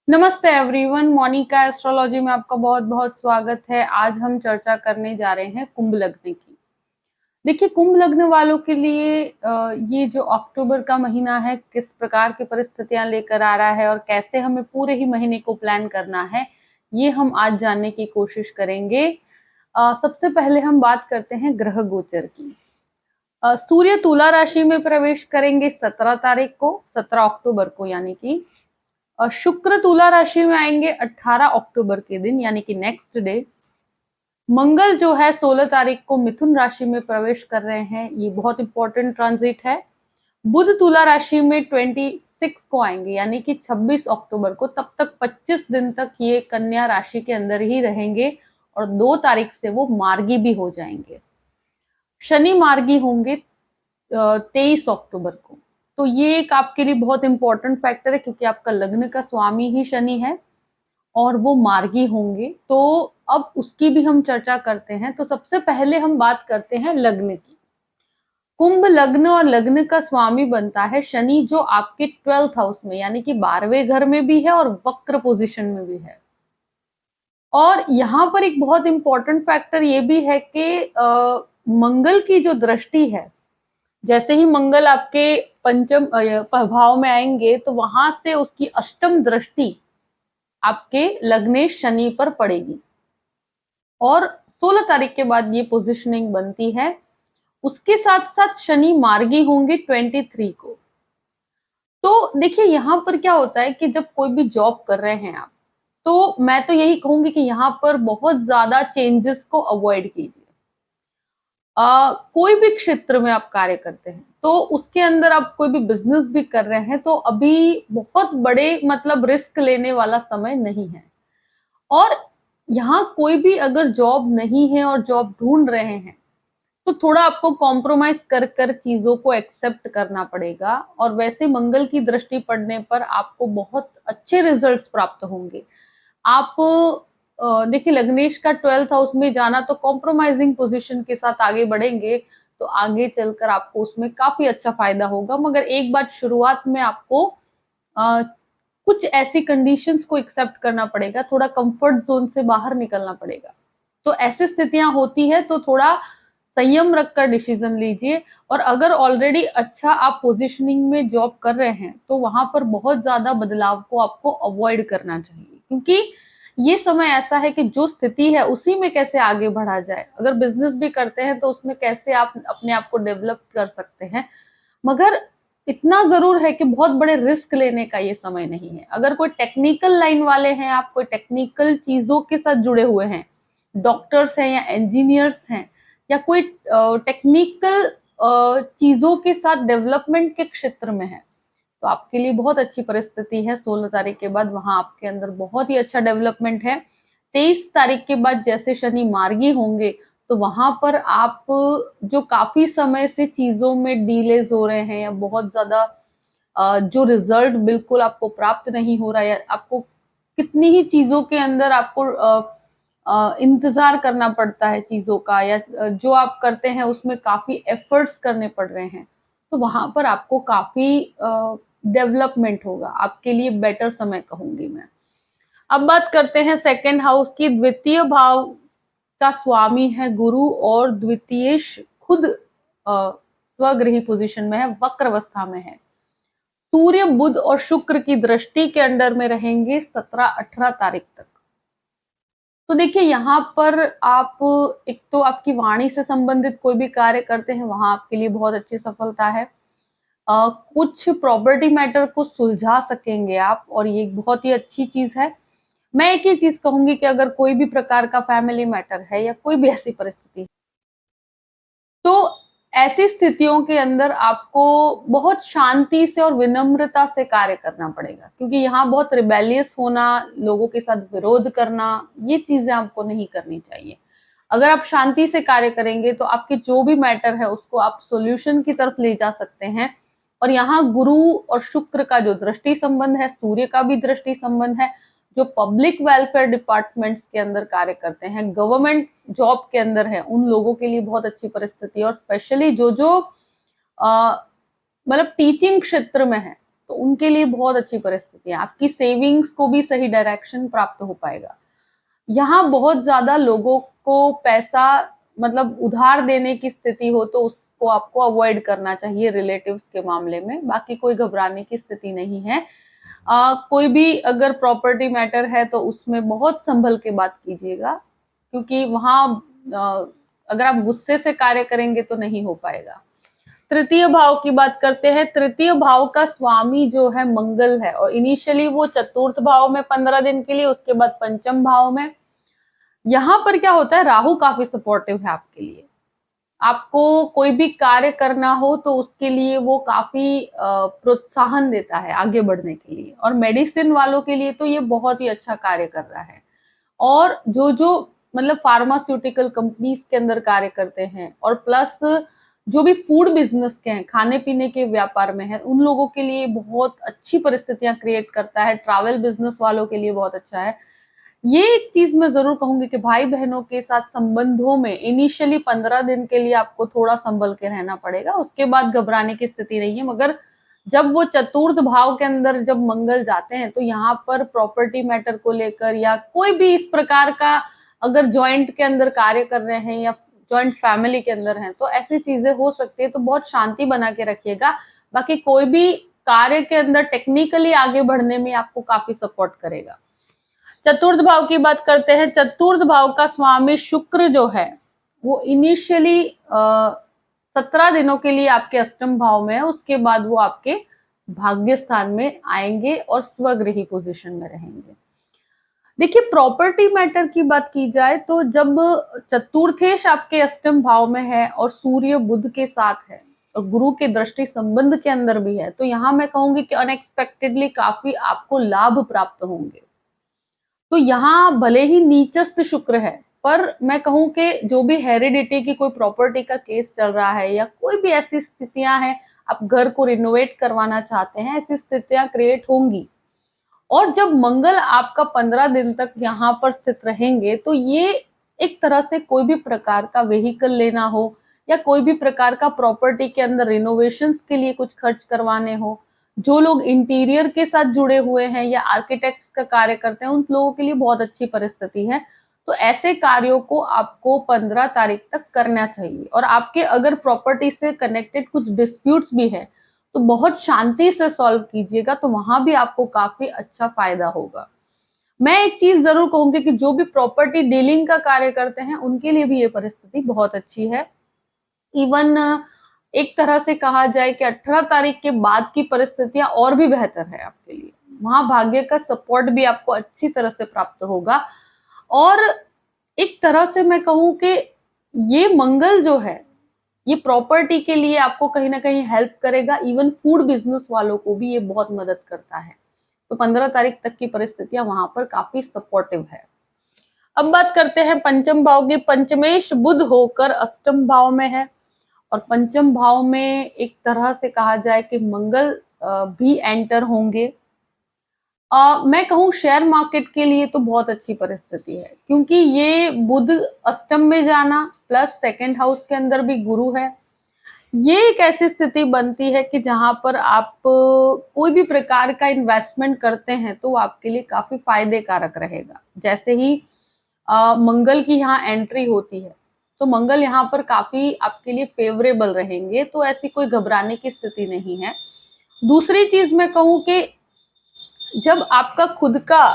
नमस्ते everyone, Monika astrology में आपका बहुत बहुत स्वागत है। आज हम चर्चा करने जा रहे हैं कुंभ लग्न की। देखिए, कुंभ लग्न वालों के लिए ये जो अक्टूबर का महीना है किस प्रकार की परिस्थितियां लेकर आ रहा है और कैसे हमें पूरे ही महीने को प्लान करना है, ये हम आज जानने की कोशिश करेंगे। सबसे पहले हम बात करते हैं ग्रह गोचर की। सूर्य तुला राशि में प्रवेश करेंगे 17 तारीख को, 17 अक्टूबर को यानी कि। और शुक्र तुला राशि में आएंगे 18 अक्टूबर के दिन यानी कि नेक्स्ट डे। मंगल जो है 16 तारीख को मिथुन राशि में प्रवेश कर रहे हैं, ये बहुत इंपॉर्टेंट ट्रांजिट है। बुध तुला राशि में 26 को आएंगे यानी कि 26 अक्टूबर को। तब तक 25 दिन तक ये कन्या राशि के अंदर ही रहेंगे और 2 तारीख से वो मार्गी भी हो जाएंगे। शनि मार्गी होंगे 23 अक्टूबर को। तो ये एक आपके लिए बहुत इंपॉर्टेंट फैक्टर है क्योंकि आपका लग्न का स्वामी ही शनि है और वो मार्गी होंगे। तो अब उसकी भी हम चर्चा करते हैं। तो सबसे पहले हम बात करते हैं लग्न की। कुंभ लग्न और लग्न का स्वामी बनता है शनि, जो आपके 12th हाउस में यानी कि 12वें घर में भी है और वक्र पोजीशन में भी है। और यहाँ पर एक बहुत इंपॉर्टेंट फैक्टर ये भी है कि मंगल की जो दृष्टि है, जैसे ही मंगल आपके पंचम भाव में आएंगे तो वहां से उसकी अष्टम दृष्टि आपके लग्नेश शनि पर पड़ेगी और 16 तारीख के बाद ये पोजीशनिंग बनती है। उसके साथ साथ शनि मार्गी होंगे 23 को। तो देखिए, यहां पर क्या होता है कि जब कोई भी जॉब कर रहे हैं आप, तो मैं तो यही कहूंगी कि यहाँ पर बहुत ज्यादा चेंजेस को अवॉइड कीजिए। कोई भी क्षेत्र में आप कार्य करते हैं तो उसके अंदर आप कोई भी बिजनेस भी कर रहे हैं तो अभी बहुत बड़े मतलब रिस्क लेने वाला समय नहीं है। और यहाँ कोई भी अगर जॉब नहीं है और जॉब ढूंढ रहे हैं तो थोड़ा आपको कॉम्प्रोमाइज कर कर चीजों को एक्सेप्ट करना पड़ेगा। और वैसे मंगल की दृष्टि पड़ने पर आपको बहुत अच्छे रिजल्ट्स प्राप्त होंगे। आप देखिए, लग्नेश का 12th हाउस में जाना तो कॉम्प्रोमाइजिंग पोजीशन के साथ आगे बढ़ेंगे तो आगे चलकर आपको उसमें काफी अच्छा फायदा होगा। मगर एक बात, शुरुआत में आपको कुछ ऐसी कंडीशंस को एक्सेप्ट करना पड़ेगा, थोड़ा कंफर्ट जोन से बाहर निकलना पड़ेगा। तो ऐसी स्थितियां होती है तो थोड़ा संयम रखकर डिसीजन लीजिए। और अगर ऑलरेडी अच्छा आप पोजीशनिंग में जॉब कर रहे हैं तो वहां पर बहुत ज्यादा बदलाव को आपको अवॉइड करना चाहिए, क्योंकि ये समय ऐसा है कि जो स्थिति है उसी में कैसे आगे बढ़ा जाए। अगर बिजनेस भी करते हैं तो उसमें कैसे आप अपने आप को डेवलप कर सकते हैं। मगर इतना जरूर है कि बहुत बड़े रिस्क लेने का ये समय नहीं है। अगर कोई टेक्निकल लाइन वाले हैं, आप कोई टेक्निकल चीजों के साथ जुड़े हुए हैं, डॉक्टर्स हैं या इंजीनियर्स हैं या कोई टेक्निकल चीजों के साथ डेवलपमेंट के क्षेत्र में है, तो आपके लिए बहुत अच्छी परिस्थिति है। 16 तारीख के बाद वहां आपके अंदर बहुत ही अच्छा डेवलपमेंट है। 23 तारीख के बाद जैसे शनि मार्गी होंगे तो वहां पर आप जो काफी समय से चीजों में डीलेज हो रहे हैं या बहुत ज्यादा जो रिजल्ट बिल्कुल आपको प्राप्त नहीं हो रहा है, आपको कितनी ही चीजों के अंदर आपको इंतजार करना पड़ता है चीजों का, या जो आप करते हैं उसमें काफी एफर्ट्स करने पड़ रहे हैं, तो वहां पर आपको काफी डेवलपमेंट होगा। आपके लिए बेटर समय कहूंगी मैं। अब बात करते हैं सेकंड हाउस की। द्वितीय भाव का स्वामी है गुरु और द्वितीय खुद स्वगृही पोजीशन में है, वक्र अवस्था में है। सूर्य बुध और शुक्र की दृष्टि के अंडर में रहेंगे 17-18 तारीख तक। तो देखिए, यहाँ पर आप एक तो आपकी वाणी से संबंधित कोई भी कार्य करते हैं वहां आपके लिए बहुत अच्छी सफलता है। कुछ प्रॉपर्टी मैटर को सुलझा सकेंगे आप और ये बहुत ही अच्छी चीज है। मैं एक ही चीज कहूंगी कि अगर कोई भी प्रकार का फैमिली मैटर है या कोई भी ऐसी परिस्थिति, तो ऐसी स्थितियों के अंदर आपको बहुत शांति से और विनम्रता से कार्य करना पड़ेगा, क्योंकि यहाँ बहुत रिबेलियस होना, लोगों के साथ विरोध करना, ये चीजें आपको नहीं करनी चाहिए। अगर आप शांति से कार्य करेंगे तो आपके जो भी मैटर है उसको आप सॉल्यूशन की तरफ ले जा सकते हैं। और यहाँ गुरु और शुक्र का जो दृष्टि संबंध है, सूर्य का भी दृष्टि संबंध है। जो पब्लिक वेलफेयर डिपार्टमेंट्स के अंदर कार्य करते हैं, गवर्नमेंट जॉब के अंदर है, उन लोगों के लिए बहुत अच्छी परिस्थिति है। और स्पेशली जो जो मतलब टीचिंग क्षेत्र में है, तो उनके लिए बहुत अच्छी परिस्थिति है। आपकी सेविंग्स को भी सही डायरेक्शन प्राप्त हो पाएगा। यहाँ बहुत ज्यादा लोगों को पैसा मतलब उधार देने की स्थिति हो तो उसको आपको अवॉइड करना चाहिए रिलेटिव्स के मामले में। बाकी कोई घबराने की स्थिति नहीं है। कोई भी अगर प्रॉपर्टी मैटर है तो उसमें बहुत संभल के बात कीजिएगा, क्योंकि वहां अगर आप गुस्से से कार्य करेंगे तो नहीं हो पाएगा। तृतीय भाव की बात करते हैं। तृतीय भाव का स्वामी जो है मंगल है, और इनिशियली वो चतुर्थ भाव में 15 दिन के लिए, उसके बाद पंचम भाव में। यहाँ पर क्या होता है, राहु काफी सपोर्टिव है आपके लिए। आपको कोई भी कार्य करना हो तो उसके लिए वो काफी प्रोत्साहन देता है आगे बढ़ने के लिए। और मेडिसिन वालों के लिए तो ये बहुत ही अच्छा कार्य कर रहा है। और जो जो मतलब फार्मास्यूटिकल कंपनीज के अंदर कार्य करते हैं, और प्लस जो भी फूड बिजनेस के हैं, खाने पीने के व्यापार में है, उन लोगों के लिए बहुत अच्छी परिस्थितियां क्रिएट करता है। ट्रैवल बिजनेस वालों के लिए बहुत अच्छा है। ये एक चीज मैं जरूर कहूंगी कि भाई बहनों के साथ संबंधों में इनिशियली 15 दिन के लिए आपको थोड़ा संभल के रहना पड़ेगा, उसके बाद घबराने की स्थिति नहीं है। मगर जब वो चतुर्थ भाव के अंदर जब मंगल जाते हैं तो यहाँ पर प्रॉपर्टी मैटर को लेकर या कोई भी इस प्रकार का अगर जॉइंट के अंदर कार्य कर रहे हैं या जॉइंट फैमिली के अंदर हैं तो ऐसी चीजें हो सकती है। तो बहुत शांति बना के रखिएगा। बाकी कोई भी कार्य के अंदर टेक्निकली आगे बढ़ने में आपको काफी सपोर्ट करेगा। चतुर्थ भाव की बात करते हैं। चतुर्थ भाव का स्वामी शुक्र जो है वो इनिशियली 17 दिनों के लिए आपके अष्टम भाव में है, उसके बाद वो आपके भाग्य स्थान में आएंगे और स्वगृही पोजीशन में रहेंगे। देखिए, प्रॉपर्टी मैटर की बात की जाए तो जब चतुर्थेश आपके अष्टम भाव में है और सूर्य बुध के साथ है और गुरु के दृष्टि संबंध के अंदर भी है, तो यहाँ मैं कहूंगी कि अनएक्सपेक्टेडली काफी आपको लाभ प्राप्त होंगे। तो यहाँ भले ही नीचस्थ शुक्र है, पर मैं कहूं कि जो भी हेरिडिटी की कोई प्रॉपर्टी का केस चल रहा है या कोई भी ऐसी स्थितियां हैं, आप घर को रिनोवेट करवाना चाहते हैं, ऐसी स्थितियां क्रिएट होंगी। और जब मंगल आपका 15 दिन तक यहाँ पर स्थित रहेंगे तो ये एक तरह से कोई भी प्रकार का व्हीकल लेना हो या कोई भी प्रकार का प्रॉपर्टी के अंदर रिनोवेशंस के लिए कुछ खर्च करवाने हो, जो लोग इंटीरियर के साथ जुड़े हुए हैं या आर्किटेक्ट्स का कार्य करते हैं, उन लोगों के लिए बहुत अच्छी परिस्थिति है। तो ऐसे कार्यों को आपको 15 तारीख तक करना चाहिए। और आपके अगर प्रॉपर्टी से कनेक्टेड कुछ डिस्प्यूट्स भी है तो बहुत शांति से सॉल्व कीजिएगा, तो वहां भी आपको काफी अच्छा फायदा होगा। मैं एक चीज जरूर कहूंगी कि जो भी प्रॉपर्टी डीलिंग का कार्य करते हैं उनके लिए भी ये परिस्थिति बहुत अच्छी है। इवन एक तरह से कहा जाए कि 18 तारीख के बाद की परिस्थितियां और भी बेहतर है आपके लिए। वहां भाग्य का सपोर्ट भी आपको अच्छी तरह से प्राप्त होगा। और एक तरह से मैं कहूं कि ये मंगल जो है ये प्रॉपर्टी के लिए आपको कहीं ना कहीं हेल्प करेगा। इवन फूड बिजनेस वालों को भी ये बहुत मदद करता है। तो 15 तारीख तक की परिस्थितियां वहां पर काफी सपोर्टिव है। अब बात करते हैं पंचम भाव की। पंचमेश बुध होकर अष्टम भाव में है, और पंचम भाव में एक तरह से कहा जाए कि मंगल भी एंटर होंगे। मैं कहूँ शेयर मार्केट के लिए तो बहुत अच्छी परिस्थिति है, क्योंकि ये बुध अष्टम में जाना प्लस सेकंड हाउस के अंदर भी गुरु है। ये एक ऐसी स्थिति बनती है कि जहां पर आप कोई भी प्रकार का इन्वेस्टमेंट करते हैं तो वो आपके लिए काफी फायदे कारक रहेगा। जैसे ही मंगल की यहाँ एंट्री होती है तो मंगल यहाँ पर काफी आपके लिए फेवरेबल रहेंगे, तो ऐसी कोई घबराने की स्थिति नहीं है। दूसरी चीज मैं कहूँ कि जब आपका खुद का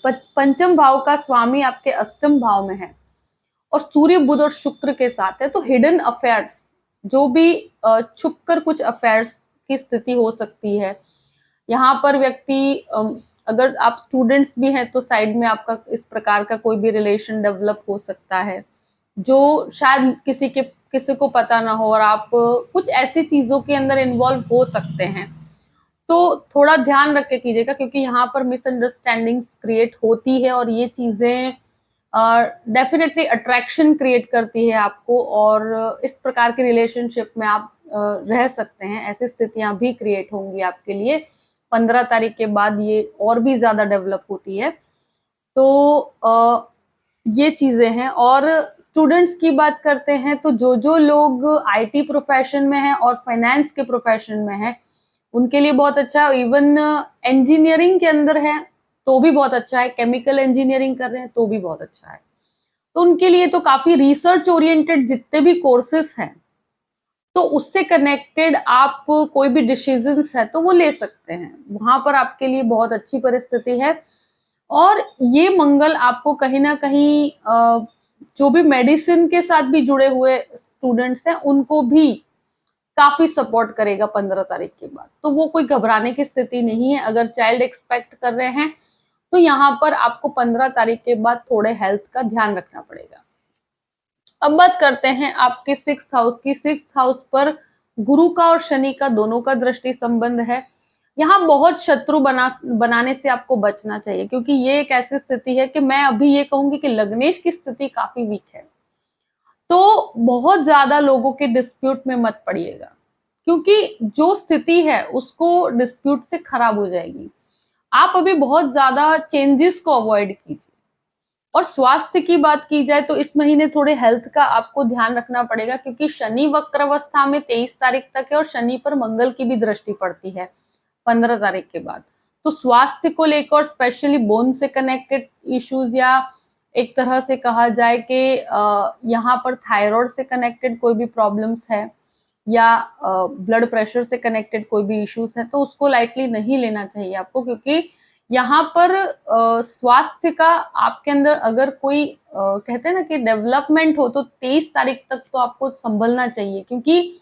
पंचम भाव का स्वामी आपके अष्टम भाव में है और सूर्य बुध और शुक्र के साथ है, तो हिडन अफेयर्स जो भी छुपकर कुछ अफेयर्स की स्थिति हो सकती है। यहाँ पर व्यक्ति अगर आप स्टूडेंट्स भी हैं तो साइड में आपका इस प्रकार का कोई भी रिलेशन डेवलप हो सकता है जो शायद किसी को पता ना हो, और आप कुछ ऐसी चीजों के अंदर इन्वॉल्व हो सकते हैं। तो थोड़ा ध्यान रख के कीजिएगा, क्योंकि यहाँ पर मिसअंडरस्टैंडिंग्स क्रिएट होती है और ये चीजें डेफिनेटली अट्रैक्शन क्रिएट करती है आपको, और इस प्रकार के रिलेशनशिप में आप रह सकते हैं। ऐसी स्थितियां भी क्रिएट होंगी आपके लिए। 15 तारीख के बाद ये और भी ज्यादा डेवलप होती है। तो ये चीजें हैं। और स्टूडेंट्स की बात करते हैं तो जो लोग आईटी प्रोफेशन में हैं और फाइनेंस के प्रोफेशन में हैं उनके लिए बहुत अच्छा है। इवन इंजीनियरिंग के अंदर है तो भी बहुत अच्छा है, केमिकल इंजीनियरिंग कर रहे हैं तो भी बहुत अच्छा है। तो उनके लिए तो काफी रिसर्च ओरिएंटेड जितने भी कोर्सेस हैं, तो उससे कनेक्टेड आप कोई भी डिसीजंस है तो वो ले सकते हैं, वहां पर आपके लिए बहुत अच्छी परिस्थिति है। और ये मंगल आपको कहीं ना कहीं जो भी मेडिसिन के साथ भी जुड़े हुए स्टूडेंट्स हैं उनको भी काफी सपोर्ट करेगा 15 तारीख के बाद। तो वो कोई घबराने की स्थिति नहीं है। अगर चाइल्ड एक्सपेक्ट कर रहे हैं तो यहाँ पर आपको 15 तारीख के बाद थोड़े हेल्थ का ध्यान रखना पड़ेगा। अब बात करते हैं आपके 6th हाउस की। 6th हाउस पर गुरु का और शनि का दोनों का दृष्टि संबंध है। यहाँ बहुत शत्रु बनाने से आपको बचना चाहिए, क्योंकि ये एक ऐसी स्थिति है कि मैं अभी ये कहूंगी कि लग्नेश की स्थिति काफी वीक है। तो बहुत ज्यादा लोगों के डिस्प्यूट में मत पड़िएगा, क्योंकि जो स्थिति है उसको डिस्प्यूट से खराब हो जाएगी। आप अभी बहुत ज्यादा चेंजेस को अवॉइड कीजिए। और स्वास्थ्य की बात की जाए तो इस महीने थोड़े हेल्थ का आपको ध्यान रखना पड़ेगा, क्योंकि शनि वक्र अवस्था में 23 तारीख तक है और शनि पर मंगल की भी दृष्टि पड़ती है 15 तारीख के बाद। तो स्वास्थ्य को लेकर स्पेशली बोन से कनेक्टेड इश्यूज, या एक तरह से कहा जाए कि यहाँ पर थायराइड से कनेक्टेड कोई भी प्रॉब्लम्स है या ब्लड प्रेशर से कनेक्टेड कोई भी इश्यूज है, तो उसको लाइटली नहीं लेना चाहिए आपको। क्योंकि यहाँ पर स्वास्थ्य का आपके अंदर अगर कोई कहते हैं ना कि डेवलपमेंट हो, तो 23 तारीख तक तो आपको संभलना चाहिए, क्योंकि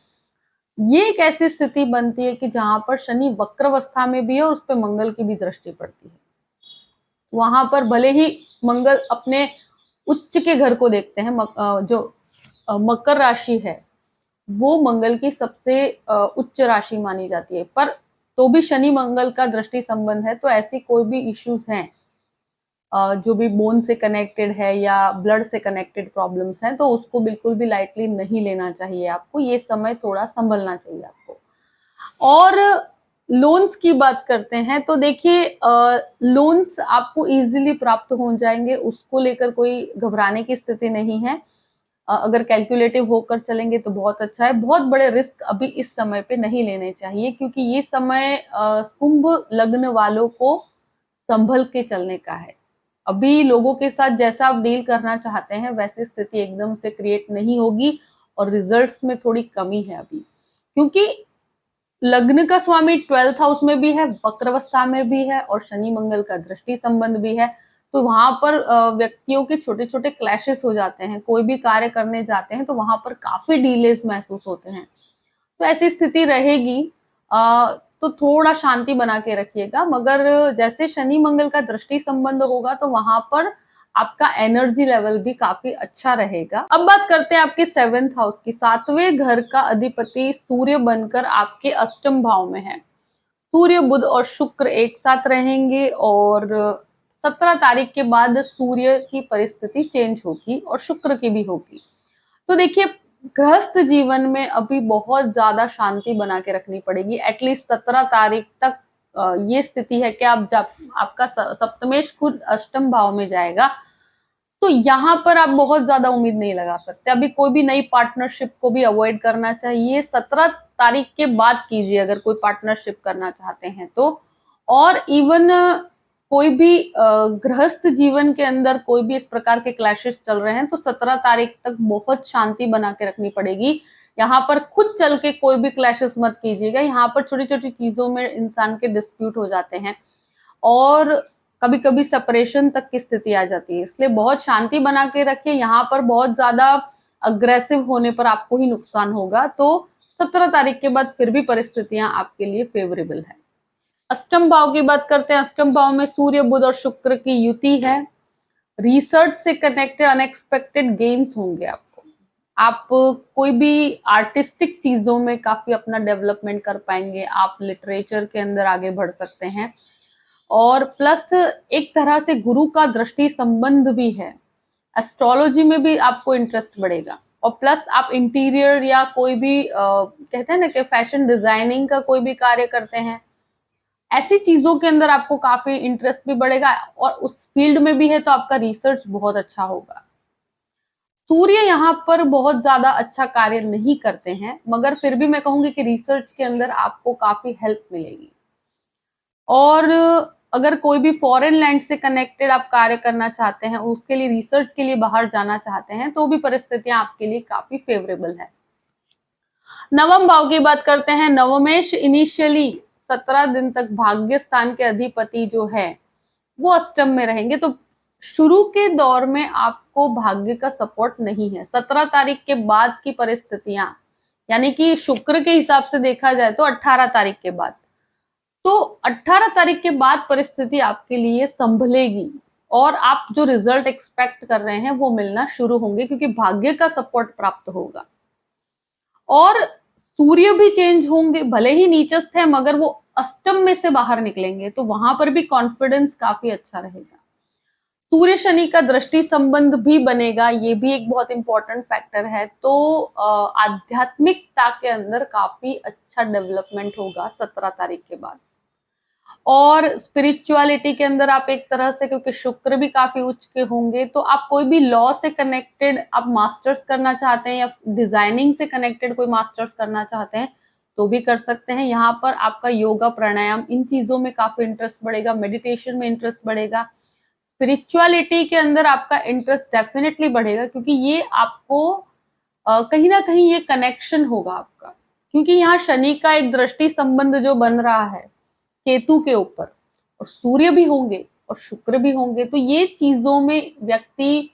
ये एक ऐसी स्थिति बनती है कि जहां पर शनि वक्रावस्था में भी है और उस पर मंगल की भी दृष्टि पड़ती है। वहां पर भले ही मंगल अपने उच्च के घर को देखते हैं, जो मकर राशि है वो मंगल की सबसे उच्च राशि मानी जाती है, पर तो भी शनि मंगल का दृष्टि संबंध है। तो ऐसी कोई भी इश्यूज हैं जो भी बोन से कनेक्टेड है या ब्लड से कनेक्टेड प्रॉब्लम्स हैं, तो उसको बिल्कुल भी लाइटली नहीं लेना चाहिए आपको। ये समय थोड़ा संभलना चाहिए आपको। और लोन्स की बात करते हैं तो देखिए, लोन्स आपको इजीली प्राप्त हो जाएंगे, उसको लेकर कोई घबराने की स्थिति नहीं है। अगर कैलकुलेटिव होकर चलेंगे तो बहुत अच्छा है। बहुत बड़े रिस्क अभी इस समय पे नहीं लेने चाहिए, क्योंकि ये समय कुंभ लग्न वालों को संभल के चलने का है। अभी लोगों के साथ जैसा आप डील करना चाहते हैं वैसी स्थिति एकदम से क्रिएट नहीं होगी, और रिजल्ट्स में थोड़ी कमी है अभी, क्योंकि लग्न का स्वामी 12th हाउस में भी है, वक्रावस्था में भी है, और शनि मंगल का दृष्टि संबंध भी है। तो वहां पर व्यक्तियों के छोटे छोटे क्लैशेस हो जाते हैं। कोई भी कार्य करने जाते हैं तो वहां पर काफी डिलेस महसूस होते हैं। तो ऐसी स्थिति रहेगी, तो थोड़ा शांति बना के रखिएगा। मगर जैसे शनि मंगल का दृष्टि संबंध होगा तो वहां पर आपका एनर्जी लेवल भी काफी अच्छा रहेगा। अब बात करते हैं आपके 7th हाउस की। 7वें घर का अधिपति सूर्य बनकर आपके अष्टम भाव में है। सूर्य बुध और शुक्र एक साथ रहेंगे, और 17 तारीख के बाद सूर्य की परिस्थिति चेंज होगी और शुक्र की भी होगी। तो देखिए, गृहस्थ जीवन में अभी बहुत ज्यादा शांति बना के रखनी पड़ेगी। एटलीस्ट 17 तारीख तक ये स्थिति है कि आप जब आपका सप्तमेश खुद अष्टम भाव में जाएगा, तो यहाँ पर आप बहुत ज्यादा उम्मीद नहीं लगा सकते। अभी कोई भी नई पार्टनरशिप को भी अवॉइड करना चाहिए। 17 तारीख के बाद कीजिए अगर कोई पार्टनरशिप करना चाहते हैं तो। और इवन कोई भी गृहस्थ जीवन के अंदर कोई भी इस प्रकार के क्लैशेस चल रहे हैं तो 17 तारीख तक बहुत शांति बना के रखनी पड़ेगी। यहाँ पर खुद चल के कोई भी क्लैशेस मत कीजिएगा। यहाँ पर छोटी छोटी चीजों में इंसान के डिस्प्यूट हो जाते हैं और कभी कभी सेपरेशन तक की स्थिति आ जाती है। इसलिए बहुत शांति बना के रखिए। यहाँ पर बहुत ज्यादा अग्रेसिव होने पर आपको ही नुकसान होगा। तो 17 तारीख के बाद फिर भी परिस्थितियां आपके लिए फेवरेबल है। अष्टम भाव की बात करते हैं। अष्टम भाव में सूर्य बुध और शुक्र की युति है। रिसर्च से कनेक्टेड अनएक्सपेक्टेड गेन्स होंगे आपको। आप कोई भी आर्टिस्टिक चीजों में काफी अपना डेवलपमेंट कर पाएंगे। आप लिटरेचर के अंदर आगे बढ़ सकते हैं। और प्लस एक तरह से गुरु का दृष्टि संबंध भी है। एस्ट्रोलॉजी में भी आपको इंटरेस्ट बढ़ेगा। और प्लस आप इंटीरियर या कोई भी कहते हैं ना कि फैशन डिजाइनिंग का कोई भी कार्य करते हैं, ऐसी चीजों के अंदर आपको काफी इंटरेस्ट भी बढ़ेगा। और उस फील्ड में भी है तो आपका रिसर्च बहुत अच्छा होगा। सूर्य यहाँ पर बहुत ज्यादा अच्छा कार्य नहीं करते हैं, मगर फिर भी मैं कहूंगी कि रिसर्च के अंदर आपको काफी हेल्प मिलेगी। और अगर कोई भी फॉरेन लैंड से कनेक्टेड आप कार्य करना चाहते हैं, उसके लिए रिसर्च के लिए बाहर जाना चाहते हैं, तो भी परिस्थितियां आपके लिए काफी फेवरेबल है। नवम भाव की बात करते हैं। नवमेश इनिशियली 17 दिन तक भाग्य स्थान के अधिपति जो है वो अष्टम में रहेंगे, तो शुरू के दौर में आपको भाग्य का सपोर्ट नहीं है। 17 तारीख के बाद की परिस्थितियां, यानी कि शुक्र के हिसाब से देखा जाए तो 18 तारीख के बाद, तो 18 तारीख के बाद परिस्थिति आपके लिए संभलेगी और आप जो रिजल्ट एक्सपेक्ट कर रहे हैं वो मिलना शुरू होंगे, क्योंकि भाग्य का सपोर्ट प्राप्त होगा। और सूर्य भी चेंज होंगे, भले ही नीचस्थ है मगर वो अष्टम में से बाहर निकलेंगे, तो वहां पर भी कॉन्फिडेंस काफी अच्छा रहेगा। सूर्य शनि का दृष्टि संबंध भी बनेगा, ये भी एक बहुत इंपॉर्टेंट फैक्टर है। तो आध्यात्मिकता के अंदर काफी अच्छा डेवलपमेंट होगा 17 तारीख के बाद। और स्पिरिचुअलिटी के अंदर आप एक तरह से, क्योंकि शुक्र भी काफी उच्च के होंगे, तो आप कोई भी लॉ से कनेक्टेड आप मास्टर्स करना चाहते हैं या डिजाइनिंग से कनेक्टेड कोई मास्टर्स करना चाहते हैं तो भी कर सकते हैं। यहाँ पर आपका योगा प्राणायाम इन चीजों में काफी इंटरेस्ट बढ़ेगा, मेडिटेशन में इंटरेस्ट बढ़ेगा, स्पिरिचुअलिटी के अंदर आपका इंटरेस्ट डेफिनेटली बढ़ेगा, क्योंकि ये आपको कहीं ना कहीं ये कनेक्शन होगा आपका, क्योंकि यहाँ शनि का एक दृष्टि संबंध जो बन रहा है केतु के ऊपर, और सूर्य भी होंगे और शुक्र भी होंगे, तो ये चीजों में व्यक्ति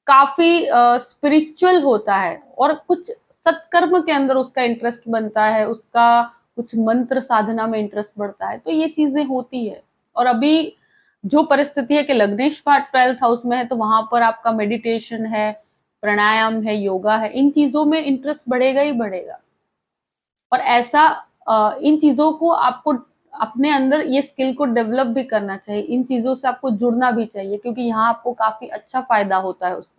काफी स्पिरिचुअल होता है और कुछ सत्कर्म के अंदर उसका इंटरेस्ट बनता है, उसका कुछ मंत्र साधना में इंटरेस्ट बढ़ता है, तो ये चीजें होती है। और अभी जो परिस्थिति है कि लग्नेश पाठ 12th हाउस में है, तो वहां पर आपका मेडिटेशन है, प्राणायाम है, योगा है, इन चीजों में इंटरेस्ट बढ़ेगा ही बढ़ेगा। और ऐसा इन चीजों को आपको अपने अंदर ये स्किल को डेवलप भी करना चाहिए, इन चीजों से आपको जुड़ना भी चाहिए, क्योंकि यहाँ आपको काफी अच्छा फायदा होता है उससे।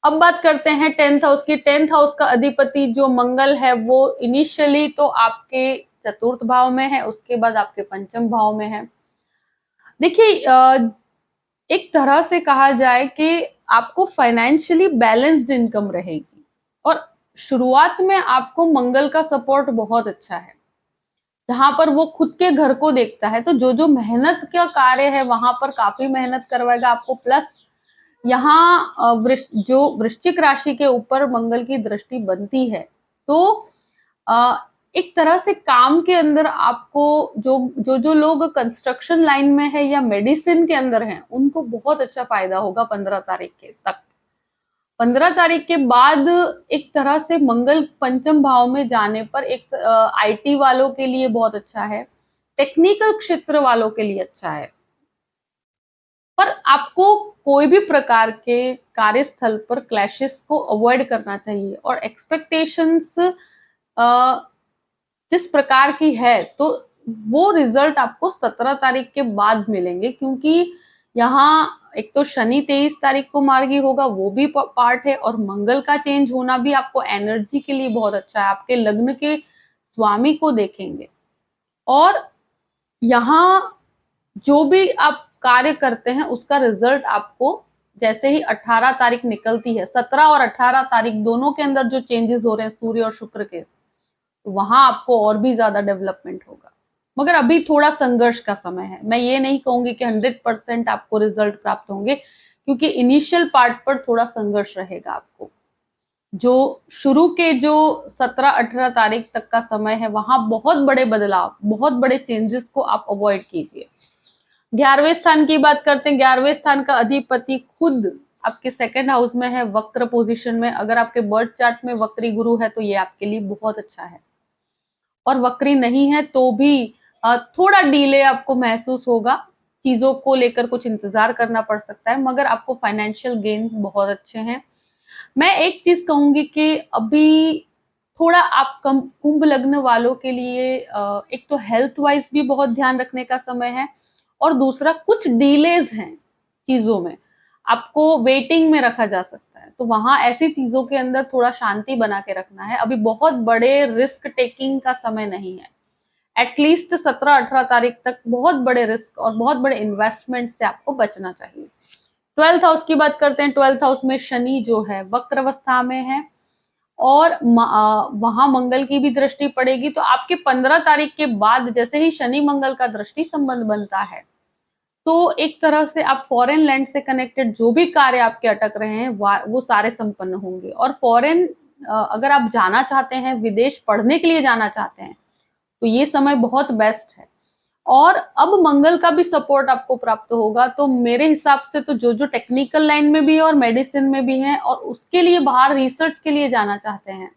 अब बात करते हैं 10th हाउस की। 10th हाउस का अधिपति जो मंगल है वो इनिशियली तो आपके चतुर्थ भाव में है, उसके बाद आपके पंचम भाव में है। देखिए एक तरह से कहा जाए कि आपको फाइनेंशियली बैलेंस्ड इनकम रहेगी, और शुरुआत में आपको मंगल का सपोर्ट बहुत अच्छा है, जहां पर वो खुद के घर को देखता है, तो जो जो मेहनत का कार्य है वहां पर काफी मेहनत करवाएगा आपको। प्लस यहाँ जो वृश्चिक राशि के ऊपर मंगल की दृष्टि बनती है, तो एक तरह से काम के अंदर आपको जो लोग कंस्ट्रक्शन लाइन में है या मेडिसिन के अंदर हैं, उनको बहुत अच्छा फायदा होगा 15 तारीख के तक। 15 तारीख के बाद एक तरह से मंगल पंचम भाव में जाने पर एक आईटी वालों के लिए बहुत अच्छा है, टेक्निकल क्षेत्र वालों के लिए अच्छा है। पर आपको कोई भी प्रकार के कार्यस्थल पर क्लैशेस को अवॉइड करना चाहिए, और एक्सपेक्टेशंस जिस प्रकार की है, तो वो रिजल्ट आपको 17 तारीख के बाद मिलेंगे, क्योंकि यहाँ एक तो शनि 23 तारीख को मार्गी होगा, वो भी पार्ट है, और मंगल का चेंज होना भी आपको एनर्जी के लिए बहुत अच्छा है, आपके लग्न के स्वामी को देखेंगे। और यहाँ जो भी आप कार्य करते हैं उसका रिजल्ट आपको जैसे ही 18 तारीख निकलती है, 17 और 18 तारीख दोनों के अंदर जो चेंजेस हो रहे हैं सूर्य और शुक्र के, वहां आपको और भी ज्यादा डेवलपमेंट होगा। मगर अभी थोड़ा संघर्ष का समय है, मैं ये नहीं कहूंगी कि 100% आपको रिजल्ट प्राप्त होंगे, क्योंकि इनिशियल पार्ट पर थोड़ा संघर्ष रहेगा आपको। जो शुरू के जो 17-18 तारीख तक का समय है, वहां बहुत बड़े बदलाव, बहुत बड़े चेंजेस को आप अवॉइड कीजिए। 11वें स्थान की बात करते हैं। 11वें स्थान का अधिपति खुद आपके सेकंड हाउस में है, वक्र पोजीशन में। अगर आपके बर्थ चार्ट में वक्री गुरु है तो ये आपके लिए बहुत अच्छा है, और वक्री नहीं है तो भी थोड़ा डिले आपको महसूस होगा, चीजों को लेकर कुछ इंतजार करना पड़ सकता है, मगर आपको फाइनेंशियल गेन बहुत अच्छे हैं। मैं एक चीज कहूंगी कि अभी थोड़ा आप कुंभ लग्न वालों के लिए एक तो हेल्थ वाइज भी बहुत ध्यान रखने का समय है, और दूसरा कुछ डिलेज हैं चीजों में, आपको वेटिंग में रखा जा सकता है, तो वहां ऐसी चीजों के अंदर थोड़ा शांति बना के रखना है। अभी बहुत बड़े रिस्क टेकिंग का समय नहीं है, एटलीस्ट 17-18 तारीख तक बहुत बड़े रिस्क और बहुत बड़े इन्वेस्टमेंट से आपको बचना चाहिए। 12th हाउस की बात करते हैं। 12th हाउस में शनि जो है वक्र अवस्था में है और वहां मंगल की भी दृष्टि पड़ेगी, तो आपके 15 तारीख के बाद जैसे ही शनि मंगल का दृष्टि संबंध बनता है, तो एक तरह से आप फॉरेन लैंड से कनेक्टेड जो भी कार्य आपके अटक रहे हैं वो सारे संपन्न होंगे। और फॉरेन अगर आप जाना चाहते हैं, विदेश पढ़ने के लिए जाना चाहते हैं, तो ये समय बहुत बेस्ट है। और अब मंगल का भी सपोर्ट आपको प्राप्त होगा, तो मेरे हिसाब से तो जो जो टेक्निकल लाइन में भी है और मेडिसिन में भी है और उसके लिए बाहर रिसर्च के लिए जाना चाहते हैं,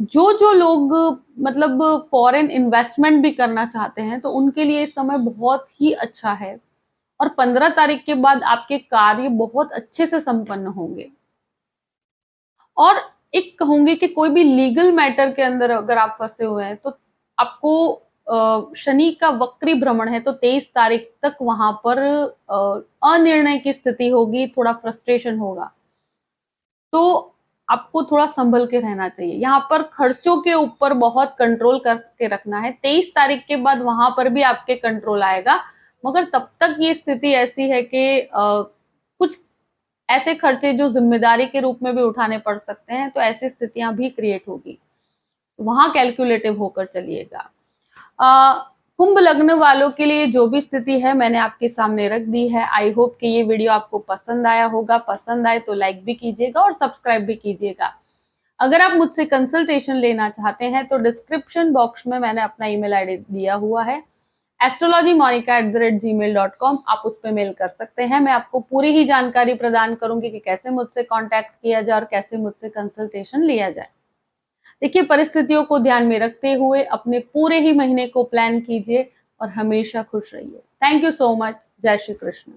जो जो लोग मतलब फॉरेन इन्वेस्टमेंट भी करना चाहते हैं, तो उनके लिए इस समय बहुत ही अच्छा है। और 15 तारीख के बाद आपके कार्य बहुत अच्छे से संपन्न होंगे। और एक कहूंगी कि कोई भी लीगल मैटर के अंदर अगर आप फंसे हुए हैं, तो आपको शनि का वक्री भ्रमण है, तो 23 तारीख तक वहां पर अनिर्णय की स्थिति होगी, थोड़ा फ्रस्ट्रेशन होगा, तो आपको थोड़ा संभल के रहना चाहिए। यहाँ पर खर्चों के ऊपर बहुत कंट्रोल करके रखना है। 23 तारीख के बाद वहां पर भी आपके कंट्रोल आएगा, मगर तब तक ये स्थिति ऐसी है कि कुछ ऐसे खर्चे जो जिम्मेदारी के रूप में भी उठाने पड़ सकते हैं, तो ऐसी स्थितियां भी क्रिएट होगी, वहां कैलकुलेटिव होकर चलिएगा। कुंभ लग्न वालों के लिए जो भी स्थिति है मैंने आपके सामने रख दी है। आई होप कि ये वीडियो आपको पसंद आया होगा। पसंद आए तो लाइक भी कीजिएगा और सब्सक्राइब भी कीजिएगा। अगर आप मुझसे कंसल्टेशन लेना चाहते हैं तो डिस्क्रिप्शन बॉक्स में मैंने अपना ईमेल आईडी दिया हुआ है, astrologymonica@gmail.com। आप उस पर मेल कर सकते हैं। मैं आपको पूरी ही जानकारी प्रदान करूंगी कि कैसे मुझसे कांटेक्ट किया जाए और कैसे मुझसे कंसल्टेशन लिया जाए। देखिए, परिस्थितियों को ध्यान में रखते हुए अपने पूरे ही महीने को प्लान कीजिए और हमेशा खुश रहिए। Thank you so much. जय श्री कृष्ण।